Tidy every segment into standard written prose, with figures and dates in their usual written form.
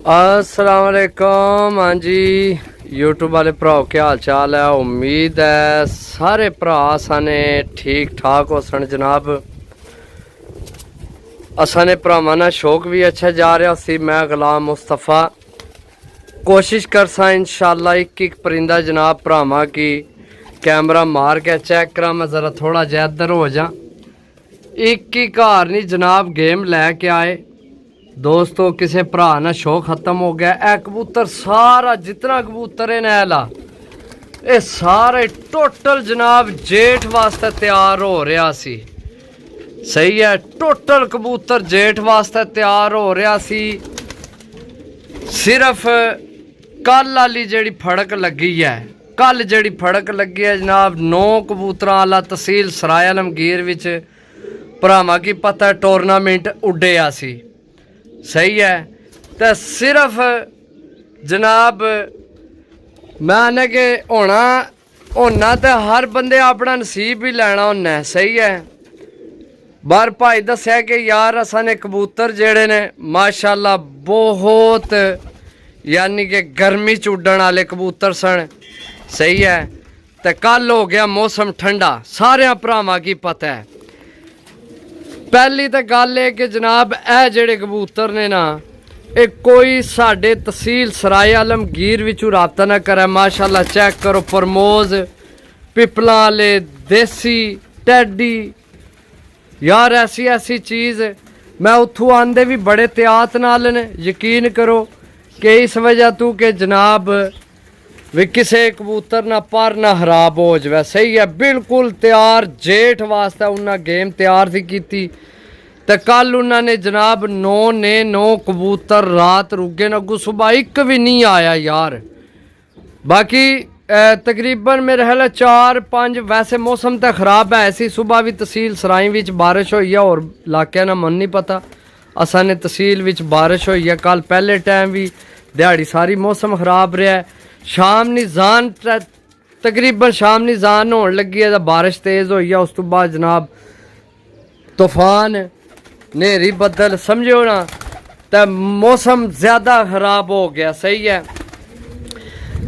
अस्सलाम वालेकुम। हाँ जी यूट्यूब वाले भराओ क्या हाल चाल है। उम्मीद है सारे भरा साने ठीक ठाक हो सन जनाब। असाने भरावां ना शौक भी अच्छा जा रहा सी। मैं गुलाम मुस्तफ़ा कोशिश कर सा इंशाल्लाह एक परिंदा जनाब भरावां की कैमरा मार के चेक करा। मैं ज़रा थोड़ा जिहा इधर हो जा। एक ही घर नहीं जनाब गेम लैके आए दोस्तों। किसी भरा ना शो खत्म हो गया। ए कबूतर सारा जितना कबूतर है नैला ये सारे टोटल जनाब जेठ वास्ते तैयार हो रहा सी। सही है, टोटल कबूतर जेठ वास्ते तैयार हो रहा सी। सिर्फ कल वाली जी फड़क लगी है, कल जी फड़क लगी है जनाब 9 कबूतर वाला तहसील सराय आलमगीर विच भरावां की पता टूरनामेंट उड्डिया सी। सही है, तो सिर्फ जनाब मैं कि होना तो हर बंदे अपना नसीब ही लैना होना। सही है, बार भाई दस्या कि यार असाने कबूतर जेड़े ने माशाल्लाह बहुत यानी कि गर्मी च उड्डण वाले कबूतर सन। सही है, तो कल हो गया मौसम ठंडा, सारे भरावां की पता है। पहली तो गल है कि जनाब ए जेड़े कबूतर ने ना ये कोई साडे तहसील सराय आलमगीर विचों राबता ना करे। माशाल्लाह चेक करो, प्रमोज पिपला वाले देसी टैडी यार ऐसी ऐसी चीज़। मैं उतों आंदे भी बड़े त्यात नाल ने। यकीन करो कि इस वजह तू कि जनाब भी किसी कबूतर ना पर ना खराब हो जाए। सही है, बिल्कुल तैयार जेठ वास्ते उन्हें गेम तैयार थी की। तो कल उन्होंने जनाब 9 कबूतर रात रुके न, अगू सुबह एक भी नहीं आया यार। बाकी तकरीबन मेरे ख्याल 4-5 वैसे मौसम तो खराब है ऐसी। सुबह भी तहसील सराई विच बारिश हुई है और इलाके ना मन नहीं पता। असा ने तहसील विच बारिश हुई है कल पहले टाइम भी दिहाड़ी सारी मौसम खराब रहा है। शाम नी जान तकरीबन शाम नी जान होने लगी है तो बारिश तेज़ हुई है। उस तो बाद जनाब तूफान नेरी बदल समझो ना, तो मौसम ज़्यादा खराब हो गया। सही है,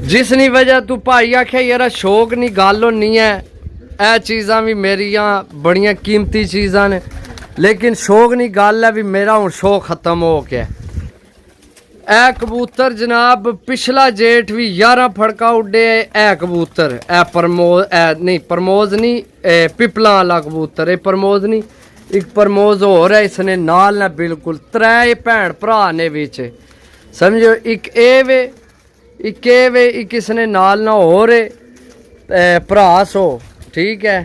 जिसनी वजह तू भाई आख्या यार शौक नहीं गल होनी है। यह चीज़ां भी मेरियां बड़ियां कीमती चीज़ां ने, लेकिन शौक नहीं गल है भी मेरा हुण शौक खत्म हो गया। ए कबूतर जनाब पिछला जेठ भी 11 फड़का उड्डे। ए कबूतर ए प्रमोज नहीं पिपला वाला कबूतर। ये प्रमोज नहीं, एक प्रमोज हो रहा इसने नाल ना बिल्कुल 3 भैन भरा ने बिच समझो। एक ए वे एक इसने नाल ना हो रहे भरा सो। ठीक है,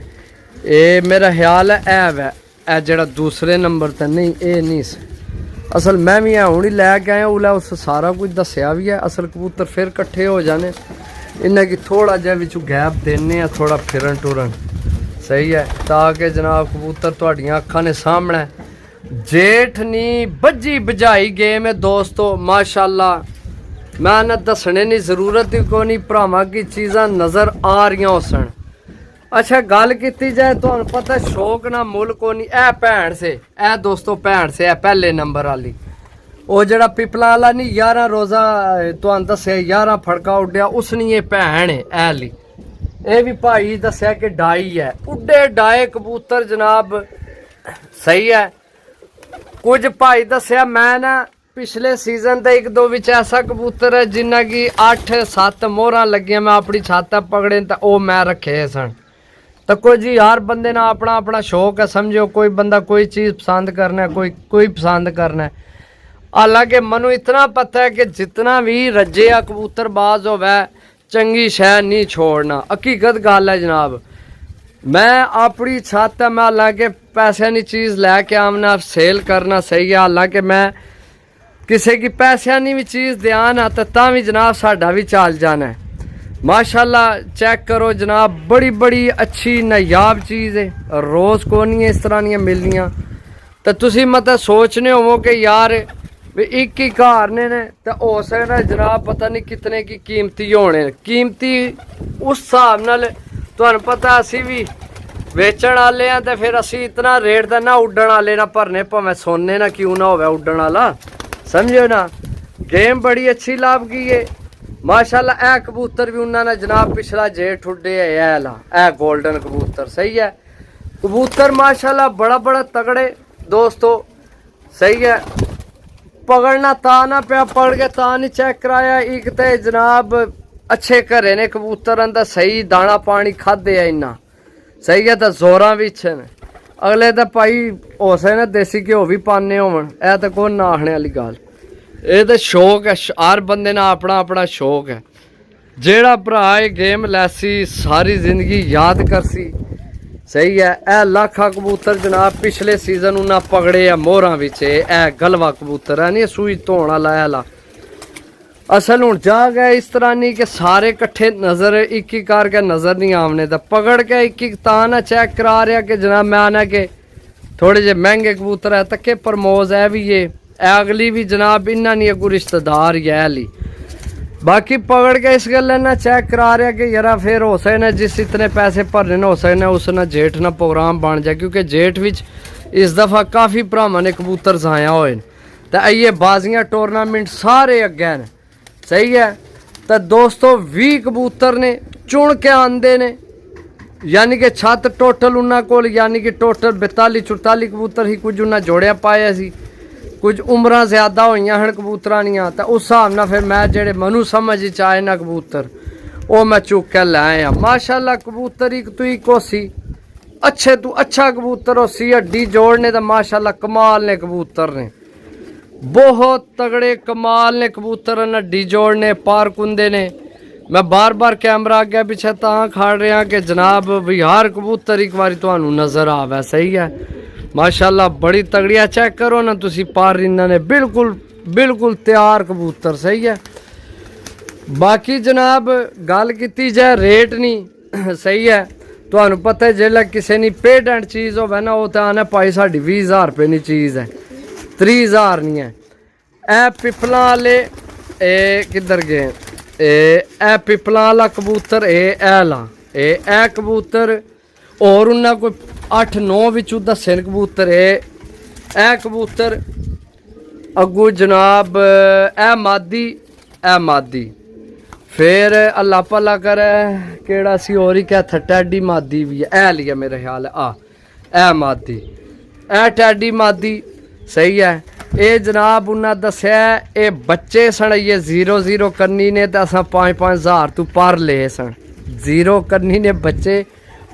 ये मेरा ख्याल है ए जड़ा दूसरे नंबर पर नहीं ये नहीं असल। मैं भी हूँ ही लैके आया उला उस सारा कुछ दसिया भी है। असल कबूतर फिर कट्ठे हो जाने, इन्हें की थोड़ा जहा बिचू गैप देने थोड़ा फिरन टुरन। सही है, ताकि जनाब कबूतर तुहाडियां अखां ने सामने जेठ नी बजी बजाई गेम है दोस्तों। माशाल्लाह मैं ना दसने की जरूरत ही कोई नहीं, भरावां की चीज़ां नज़र आ रही हो सन। अच्छा गल की जाए तो पता शौक ना मुल को नहीं। ए भैन से ए दोस्तों भैन से पहले नंबर वाली वो जड़ा पिपला वाला नहीं 11 रोज़ा तो दसिया 11 फड़का उड्डिया उसनी ये भैन है ऐली। ये भी भाई दसिया कि डाई है उड्डे डाए कबूतर जनाब। सही है, कुछ भाई दसिया मैं ना पिछले सीजन तो 1-2 विच ऐसा कबूतर है जिन्ना की 8-7 मोहर लगियां मैं अपनी छात पकड़े तो वो मैं रखे सन। तो कोई जी हर बंदे ना अपना अपना शौक है समझो। कोई बंदा कोई चीज़ पसंद करना है, कोई पसंद करना है। हालांकि मनु इतना पता है कि जितना भी रज्जे कबूतरबाज होवे चंगी शह नहीं छोड़ना। हकीकत गल है जनाब। मैं अपनी छत है, मैं हालांकि पैसे की चीज़ लैके आमना सेल करना। सही है, हालांकि मैं किसी की पैसों की भी चीज़ दिया ना तो भी जनाब साडा भी चल जाना है। माशाल्लाह चेक करो जनाब बड़ी बड़ी अच्छी नायाब चीज़ है। रोज़ को नहीं इस तरह दियां मिलनियां। तो तुसी मतलब सोचने हो कि यार एक ही घर ने तो हो सकता है जनाब पता नहीं कितने की कीमती होने। कीमती उस हिसाब नाल तुहानूं पता असी भी वेचण वाले हैं तो फिर असी इतना रेट का ना उड्डण वाले ना भरने भावें सोने ना क्यों ना होवे उड्डण वाला समझो ना। गेम बड़ी अच्छी लाभ की है माशाल्लाह। ए कबूतर भी उन्होंने जनाब पिछला जेठ उड्डे है ला ए गोल्डन कबूतर सही है। कबूतर माशाल्लाह बड़ा बड़ा तगड़े दोस्तों सही है। पकड़ना ता ना पिया पकड़ के ता नहीं चेक कराया। एक तो जनाब अच्छे घरे ने कबूतर अंदर सही दाना पानी खादे है इन्ना सही है। तो जोरां विच ने अगले तो भाई हो सकता देसी घ्यो भी पाने होवन ए तो कोई ना आखने वाली गल। ये तो शौक है हर बंदे ना अपना अपना शौक है। जेड़ा भरा ये गेम लैसी सारी जिंदगी याद करसी सही है। ए लाखा कबूतर जनाब पिछले सीजन उन्हें पकड़े आ मोहरां विच ए गलवा कबूतर है नहीं सूई धोना लाया ला। असल हूँ जा गए इस तरह नहीं कि सारे कट्ठे नज़र एक ही करके नज़र नहीं आने तो पकड़ के एक एक ताना चेक करा रहा कि जनाब मैं आना के थोड़े जे महंगे कबूतर है तके प्रमोज है भी ये अगली भी जनाब इन्ना नहीं अगू रिश्तेदार ही है ली। बाकी पकड़ के इस गल ना चेक करा रहा कि यार फिर हो सकना जिस इतने पैसे भरने न हो सकना उस ना जेठ ना प्रोग्राम बन जाए क्योंकि जेठ विच इस दफ़ा काफ़ी भरावां ने कबूतर जाया होए तो आइए बाजियां टूरनामेंट सारे अगे ने सही है। तो दोस्तों 20 कबूतर ने चुन के आंदे ने यानी कि छत टोटल उन्होंने को यानी कि टोटल 42-44 कबूतर ही कुछ उन्हें जोड़िया पाया सी कुछ उम्र ज़्यादा हुई हैं कबूतर दियाँ तो उस हिसाब न फिर मैं जेड़े मनु समझ च आए ना कबूतर वो मैं चुक के लै आया। माशाल्लाह कबूतर एक तो एक होसी अच्छे तू अच्छा कबूतर होसी हड्डी जोड़ने तो माशाल्लाह कमाल ने कबूतर ने बहुत तगड़े कमाल ने कबूतर हड्डी जोड़ने पार कुंदे ने। मैं बार बार कैमरा अगे पिछे तां खड़ रहा कि जनाब भी हर कबूतर एक बार तुहानू नज़र आवे सही है। माशाल्लाह बड़ी तगड़िया चेक करो ना तुसी पार इन्होंने बिल्कुल बिल्कुल तैयार कबूतर सही है। बाकी जनाब गल की जाए रेट नहीं सही है तुहानू पता है जेल्लै किसी ने पेड एंड चीज़ होवे ना वो तो आने भाई साड़ी 20,000 रुपये की चीज़ है 30,000 नहीं है। ए पिपला वाले किधर गए ए पिपला वाला कबूतर ए ला ए कबूतर और उन्हें कोई 8-9 बिचू दसे कबूतर ए कबूतर अगू जनाब ए मादी फिर अल्लाह भला करे केड़ा सी और ही क्या था टैडी मादी भी है ए लिया मेरे ख्याल ए मादी ए टैडी मादी सही है। ये जनाब उन्हें दसिया ये बच्चे सन ये 0-0 करनी ने तो असा 5-5,000 तू पर ले सन 0 करनी ने बच्चे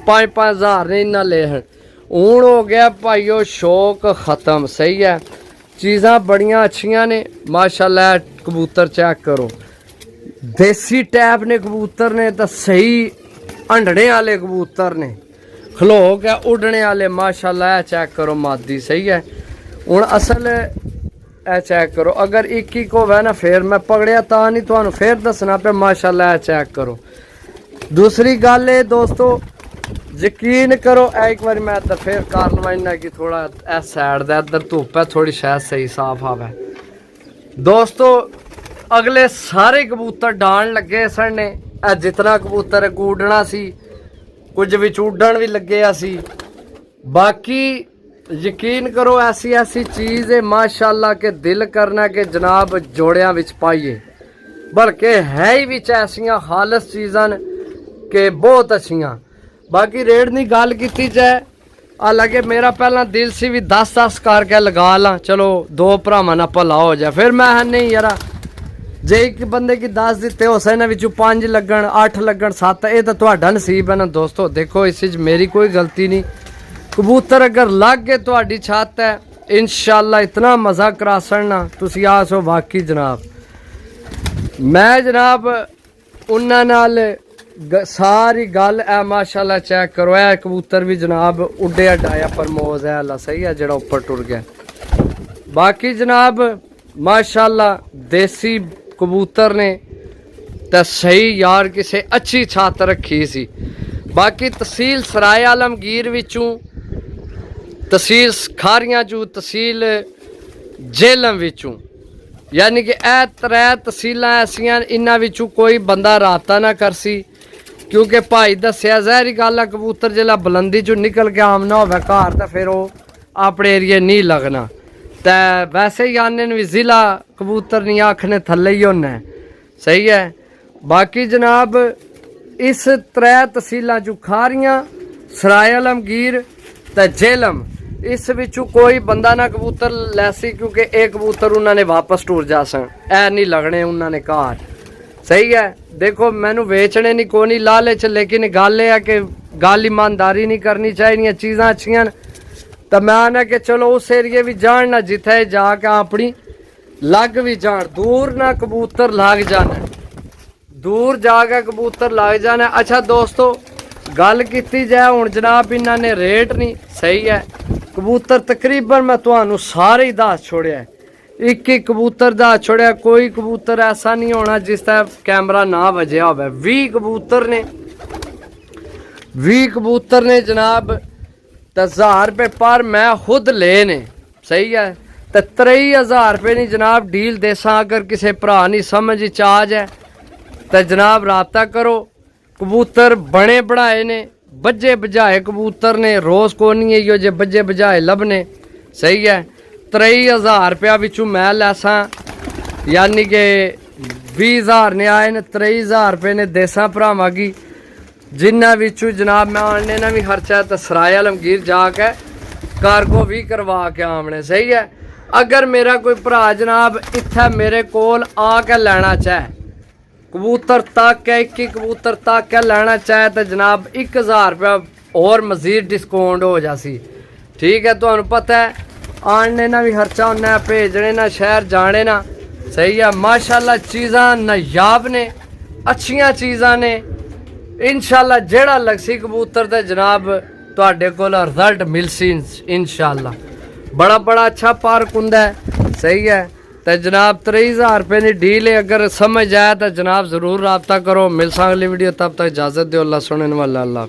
5-5,000 ने इन्ना ले हूँ हो गया भाईओ शौक ख़त्म सही है। चीज़ां बड़ियां अच्छियां ने माशाल्लाह। कबूतर चेक करो देसी टैप ने कबूतर ने तो सही हंडने वाले कबूतर ने खलो के उड़ने वाले माशाल्लाह। चेक करो मादी सही है। हूँ असल ए चेक करो अगर एक होवे ना फिर मैं पकड़िया ता नहीं तो फिर दसना पे माशाल्लाह। चेक करो दूसरी गल है दोस्तों यकीन करो एक बार मैं इधर फिर कर लवा इन्ना कि थोड़ा ए साइड का इधर धुप है थोड़ी शायद सही साफ आवे दोस्तों। अगले सारे कबूतर डान लगे सन ने जितना कबूतर उड़ना सी कुछ विच उड़न भी लगे सी। बाकी यकीन करो ऐसी ऐसी चीज़ है माशाल्लाह के दिल करना कि जनाब जोड़ियां विच पाइए बल्कि है ही विच ऐसियां खालस चीज़ां के बहुत अच्छियां। बाकी रेट की गल की जाए हालांकि मेरा पहला दिल सी भी 10-10 करके लगा ला चलो 2 भरावां ना भला हो जाए फिर मैं नहीं यार जे एक बंदे की 10 दिते हो सकना विचों 5 लगन 8 लगन 7 ये तो तुहाडा नसीब है ना दोस्तों। देखो इस मेरी कोई गलती नहीं कबूतर अगर लग गए तुहाडी छत है इंशाल्लाह इतना मज़ा करा सड़ना तुसी आसो बाकी जनाब। मैं जनाब उन्हां नाल सारी गल है माशाल्लाह। चेक करो है कबूतर भी जनाब उड्डे डाया प्रमोज है अल्लाह सही है जड़ा ऊपर टुर गया। बाकी जनाब माशाल्लाह देसी कबूतर ने तो सही यार किसी अच्छी छत रखी सी। बाकी तहसील सराय आलमगीर विचों तहसील खारियां चू तहसील झेलम विचों यानी कि ए 3 तहसीलां ऐसियां इन्हां विचों कोई बंदा राबता ना करसी क्योंकि भाई दसिया जहरी गल है कबूतर जिला बुलंदी चो निकल के आमना होवे घर तो फिर वो अपने एरिए नहीं लगना ते वैसे ही आने भी जिला कबूतर नहीं आखने थले ही होना है। सही है। बाकी जनाब इस त्रै तहसीलों चू खारियां, सराय आलमगीर ते झेलम, इस विचू कोई बंदा ना कबूतर लैसी, क्योंकि एक कबूतर उन्होंने वापस टूर जा सन, ऐ नहीं लगने उन्होंने घर। सही है। देखो मैनू वेचने नहीं कोई लालच, लेकिन गल है कि गल ईमानदारी नहीं करनी चाहिए, चीज़ां अच्छियां तो मैं आना कि चलो उस एरिए भी जान ना जिथे जाके अपनी लग भी जान, दूर ना कबूतर लग जाना, दूर जाके कबूतर लग जाना। अच्छा दोस्तों गल की जाए हुण जनाब इन्होंने रेट नहीं। सही है। कबूतर तकरीबन मैं तुहानू सारे ही दस छोड़िया, एक एक कबूतर दस छोड़िया, कोई कबूतर ऐसा नहीं होना जिस तरह कैमरा ना वजया होवे। 20 कबूतर ने, 20 कबूतर ने जनाब, तो 1000 रुपये पर मैं खुद ले ने। सही है। तो 23,000 रुपये नहीं जनाब डील देसा। अगर किसी भरा नहीं समझ आ जाए तो जनाब राबता करो। कबूतर बने बढ़ाए ने, बजे बजाए कबूतर ने, रोज़ को नहीं है यो जे बजे बजाए लभने। सही है। 23,000 रुपया बिचू मैं लैसा, यानी कि 20,000 ने आए ने, 23,000 रुपये ने देसा भरावां गी, जिन्होंने बिचू जनाब मैं आने ना भी खर्चा तो सराय आलमगीर जाके कार्गो भी करवा के आमने। सही है। अगर मेरा कोई भरा जनाब इत्थे मेरे कोल आके लेना चाहे, कबूतर तक के एक ही कबूतर तक के लेना चाहे तो जनाब 1,000 रुपया और मजीद डिस्काउंट हो जासी। ठीक है। तो पता है आने ना भी खर्चा होना है, भेजने ना शहर जाने ना। सही है। माशाल्लाह चीज़ां नायाब ने, अच्छियां चीज़ां ने। इंशाल्लाह जेड़ा लगसी कबूतर ते जनाब तुहाडे कोल रिजल्ट मिलसी इंशाल्लाह। बड़ा बड़ा अच्छा पार्क हुंदा है। सही है। तो जनाब 23,000 रुपये की डील है, अगर समझ आए तो जनाब ज़रूर रब्ता करो। मिलसा अगली वीडियो, तब तक इजाज़त दो। अल्लाह सुनने वाला अल्लाह।